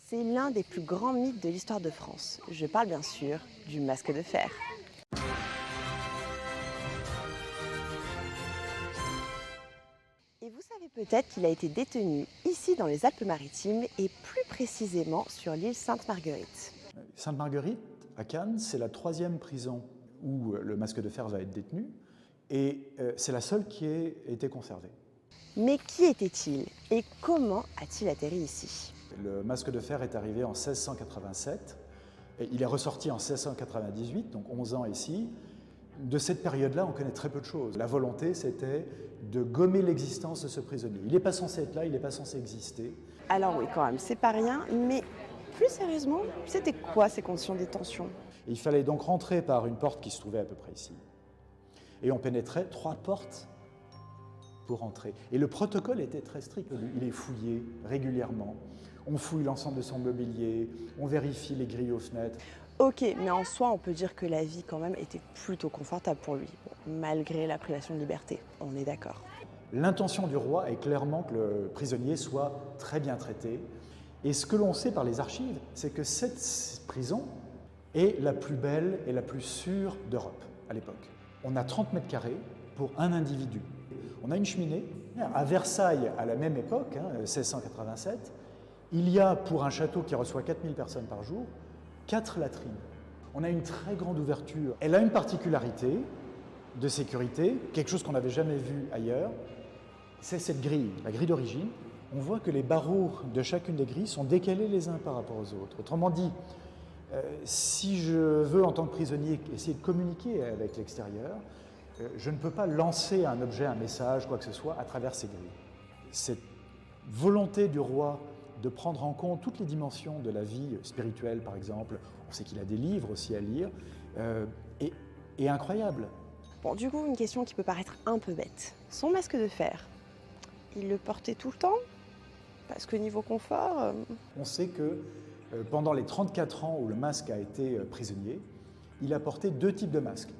C'est l'un des plus grands mythes de l'histoire de France. Je parle bien sûr du masque de fer. Et vous savez peut-être qu'il a été détenu ici dans les Alpes-Maritimes et plus précisément sur l'île Sainte-Marguerite. Sainte-Marguerite, à Cannes, c'est la 3e prison où le masque de fer va être détenu et c'est la seule qui ait été conservée. Mais qui était-il et comment a-t-il atterri ici? Le masque de fer est arrivé en 1687 et il est ressorti en 1698, donc 11 ans ici. De cette période-là, on connaît très peu de choses. La volonté, c'était de gommer l'existence de ce prisonnier. Il n'est pas censé être là, il n'est pas censé exister. Alors oui, quand même, c'est pas rien, mais plus sérieusement, c'était quoi ces conditions de détention? Et il fallait donc rentrer par une porte qui se trouvait à peu près ici. Et on pénétrait 3 portes pour entrer. Et le protocole était très strict. Il est fouillé régulièrement. On fouille l'ensemble de son mobilier, on vérifie les grilles aux fenêtres. Ok, mais en soi, on peut dire que la vie quand même était plutôt confortable pour lui, malgré la privation de liberté, on est d'accord. L'intention du roi est clairement que le prisonnier soit très bien traité. Et ce que l'on sait par les archives, c'est que cette prison est la plus belle et la plus sûre d'Europe à l'époque. On a 30 mètres carrés pour un individu. On a une cheminée. À Versailles, à la même époque, 1687, il y a, pour un château qui reçoit 4000 personnes par jour, 4 latrines. On a une très grande ouverture. Elle a une particularité de sécurité, quelque chose qu'on n'avait jamais vu ailleurs, c'est cette grille, la grille d'origine. On voit que les barreaux de chacune des grilles sont décalés les uns par rapport aux autres. Autrement dit, si je veux, en tant que prisonnier, essayer de communiquer avec l'extérieur, je ne peux pas lancer un objet, un message, quoi que ce soit, à travers ces grilles. Cette volonté du roi de prendre en compte toutes les dimensions de la vie spirituelle, par exemple, on sait qu'il a des livres aussi à lire, est incroyable. Bon, du coup, une question qui peut paraître un peu bête. Son masque de fer, il le portait tout le temps? Parce que niveau confort... On sait que pendant les 34 ans où le masque a été prisonnier, il a porté 2 types de masques.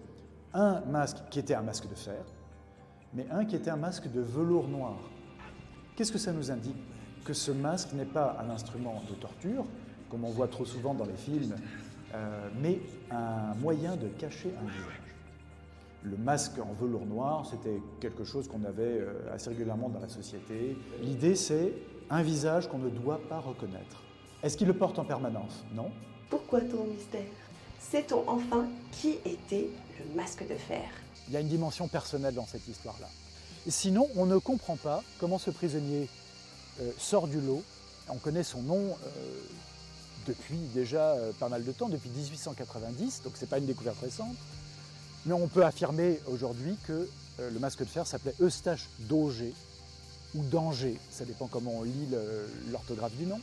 Un masque qui était un masque de fer, mais un qui était un masque de velours noir. Qu'est-ce que ça nous indique? Que ce masque n'est pas un instrument de torture, comme on voit trop souvent dans les films, mais un moyen de cacher un visage. Le masque en velours noir, c'était quelque chose qu'on avait assez régulièrement dans la société. L'idée, c'est un visage qu'on ne doit pas reconnaître. Est-ce qu'il le porte en permanence? Non. Pourquoi tant de mystère? Sait-on enfin qui était le masque de fer? Il y a une dimension personnelle dans cette histoire-là. Sinon, on ne comprend pas comment ce prisonnier sort du lot. On connaît son nom depuis déjà pas mal de temps, depuis 1890, donc ce n'est pas une découverte récente. Mais on peut affirmer aujourd'hui que le masque de fer s'appelait Eustache d'Auger, ou d'Angers, ça dépend comment on lit l'orthographe du nom.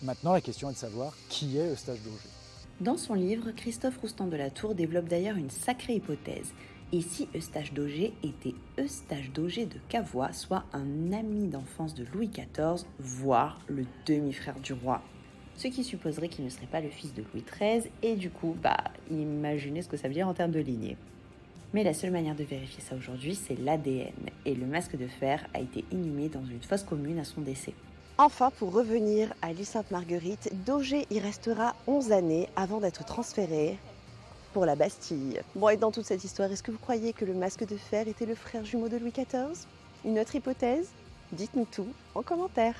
Maintenant, la question est de savoir qui est Eustache d'Auger. Dans son livre, Christophe Roustan de la Tour développe d'ailleurs une sacrée hypothèse. Et si Eustache d'Auger était Eustache d'Auger de Cavois, soit un ami d'enfance de Louis XIV, voire le demi-frère du roi? Ce qui supposerait qu'il ne serait pas le fils de Louis XIII, et du coup, imaginez ce que ça veut dire en termes de lignée. Mais la seule manière de vérifier ça aujourd'hui, c'est l'ADN, et le masque de fer a été inhumé dans une fosse commune à son décès. Enfin, pour revenir à l'île Sainte-Marguerite, d'Auger y restera 11 années avant d'être transféré pour la Bastille. Bon, et dans toute cette histoire, est-ce que vous croyez que le masque de fer était le frère jumeau de Louis XIV? Une autre hypothèse? Dites-nous tout en commentaire.